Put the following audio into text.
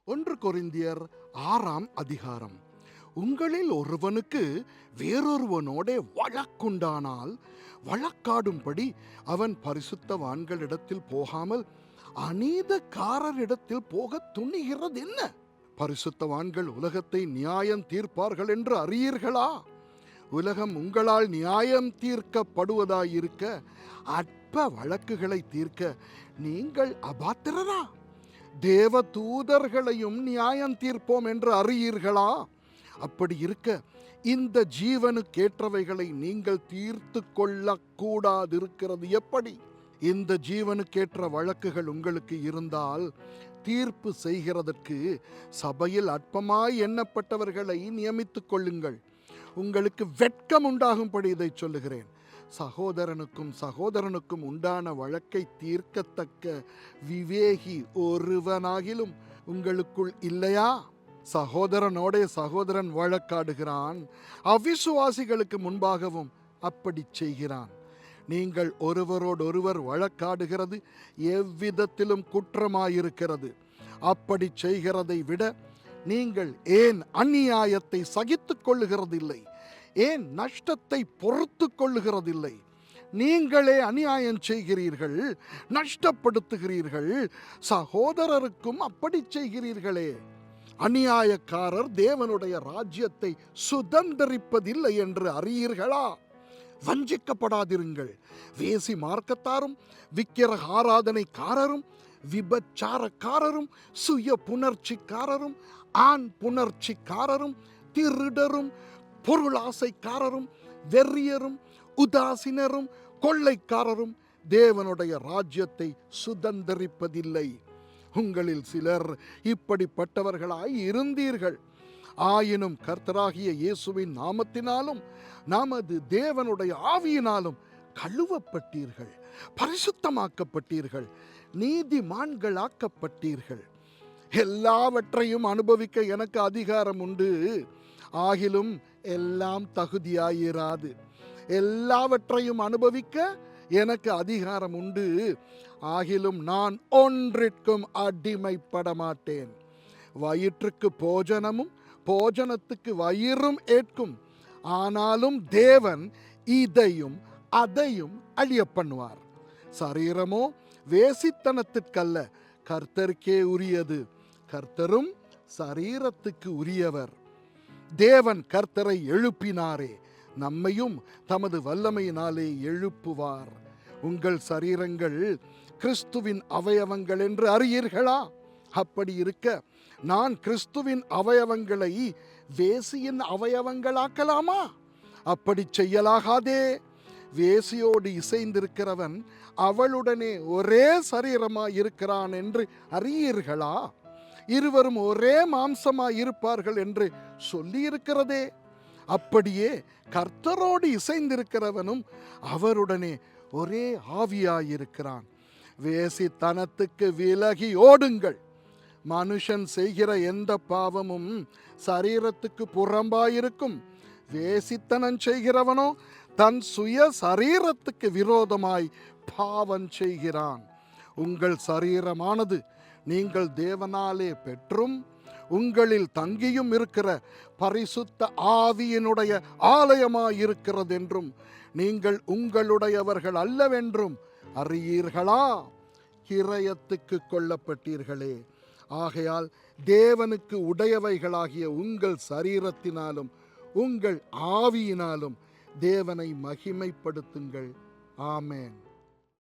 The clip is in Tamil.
ஒன்று கொரிந்தியர் 6ஆம் அதிகாரம். உங்களில் ஒருவனுக்கு வேறொருவனோடே வழக்குண்டானால் வழக்காடும்படி அவன் பரிசுத்தவான்களிடத்தில் போகாமல் அநீதக்காரரிடத்தில் போக துணிகிறது என்ன? பரிசுத்தவான்கள் உலகத்தை நியாயம் தீர்ப்பார்கள் என்று அறியீர்களா? உலகம் உங்களால் நியாயம் தீர்க்கப்படுவதாயிருக்க அற்ப வழக்குகளை தீர்க்க நீங்கள் அபாத்திரரா? தேவ தூதர்களையும் நியாயம் தீர்ப்போம் என்று அறியீர்களா? அப்படி இருக்க இந்த ஜீவனுக்கேற்றவைகளை நீங்கள் தீர்த்து கொள்ளக்கூடாதிருக்கிறது எப்படி? இந்த ஜீவனுக்கேற்ற வழக்குகள் உங்களுக்கு இருந்தால் தீர்ப்பு செய்கிறதற்கு சபையில் அற்பமாய் எண்ணப்பட்டவர்களை நியமித்துக் கொள்ளுங்கள். உங்களுக்கு வெட்கம் உண்டாகும்படி இதை சொல்லுகிறேன். சகோதரனுக்கும் உண்டான வழக்கை தீர்க்கத்தக்க விவேகி ஒருவனாகிலும் உங்களுக்குள் இல்லையா? சகோதரனோட சகோதரன் வழக்காடுகிறான், அவிசுவாசிகளுக்கு முன்பாகவும் அப்படி செய்கிறான். நீங்கள் ஒருவரோடொருவர் வழக்காடுகிறது எவ்விதத்திலும் குற்றமாயிருக்கிறது. அப்படி செய்கிறதை விட நீங்கள் ஏன் அநியாயத்தை சகித்துக் கொள்ளுகிறதில்லை? ஏன் நஷ்டத்தை பொறுத்து கொள்ளுகிறதில்லை? நீங்களே அநியாயம் செய்கிறீர்கள், நஷ்டப்படுத்துகிறீர்கள், சகோதரருக்கும் அப்படி செய்கிறீர்களே. அநியாயக்காரர் தேவனுடைய ராஜ்யத்தை சுதந்தரிப்பதில்லை என்று அறியீர்களா? வஞ்சிக்கப்படாதிருங்கள். வேசி மார்க்கத்தாரும் விக்கிரக ஆராதனைக்காரரும் விபச்சாரக்காரரும் சுய புணர்ச்சிக்காரரும் ஆண் புணர்ச்சிக்காரரும் திருடரும் பொருளாசைக்காரரும் வெறியரும் உதாசீனரும் கொள்ளைக்காரரும் தேவனுடைய ராஜ்யத்தை சுதந்தரிப்பதில்லை. உங்களில் சிலர் இப்படிப்பட்டவர்களாய் இருந்தீர்கள். ஆயினும் கர்த்தராகிய இயேசுவின் நாமத்தினாலும் நமது தேவனுடைய ஆவியினாலும் கழுவப்பட்டீர்கள், பரிசுத்தமாக்கப்பட்டீர்கள், நீதிமான்களாக்கப்பட்டீர்கள். எல்லாவற்றையும் அனுபவிக்க எனக்கு அதிகாரம் உண்டு. ஆகிலும் எல்லாம் தகுதியாயிராது. எல்லாவற்றையும் அனுபவிக்க எனக்கு அதிகாரம் உண்டு. ஆகிலும் நான் ஒன்றிற்கும் அடிமைப்பட மாட்டேன். வயிற்றுக்கு போஜனமும் போஜனத்துக்கு வயிறும் ஏற்கும். ஆனாலும் தேவன் இதையும் அதையும் அழிய பண்ணுவார். சரீரமோ வேசித்தனத்திற்கல்ல, கர்த்தருக்கே உரியது. கர்த்தரும் சரீரத்துக்கு உரியவர். தேவன் கர்த்தரை எழுப்பினாரே, நம்மையும் தமது வல்லமையினாலே எழுப்புவார். உங்கள் சரீரங்கள் கிறிஸ்துவின் அவயவங்கள் என்று அறியீர்களா? அப்படி இருக்க நான் கிறிஸ்துவின் அவயவங்களை வேசியின் அவயவங்களாக்கலாமா? அப்படி செய்யலாகாதே. வேசியோடு இசைந்திருக்கிறவன் அவளுடனே ஒரே சரீரமாய் இருக்கிறான் என்று அறியீர்களா? இருவரும் ஒரே மாம்சமாய் இருப்பார்கள் என்று சொல்லி இருக்கிறதே. அப்படியே கர்த்தரோடு இசைந்திருக்கிறவனும் அவருடனே ஒரே ஆவியாயிருக்கிறான். வேசித்தனத்துக்கு விலகி ஓடுங்கள். மனுஷன் செய்கிற எந்த பாவமும் சரீரத்துக்கு புறம்பாயிருக்கும். வேசித்தனம் செய்கிறவனோ தன் சுய சரீரத்துக்கு விரோதமாய் பாவம் செய்கிறான். உங்கள் சரீரமானது நீங்கள் தேவனாலே பெற்றும் உங்களில் தங்கியும் இருக்கிற பரிசுத்த ஆவியினுடைய ஆலயமாயிருக்கிறதென்றும் நீங்கள் உங்களுடையவர்கள் அல்லவென்றும் அறியீர்களா? கிரயத்துக்கு கொள்ளப்பட்டீர்களே. ஆகையால் தேவனுக்கு உடையவைகளாகிய உங்கள் சரீரத்தினாலும் உங்கள் ஆவியினாலும் தேவனை மகிமைப்படுத்துங்கள். ஆமென்.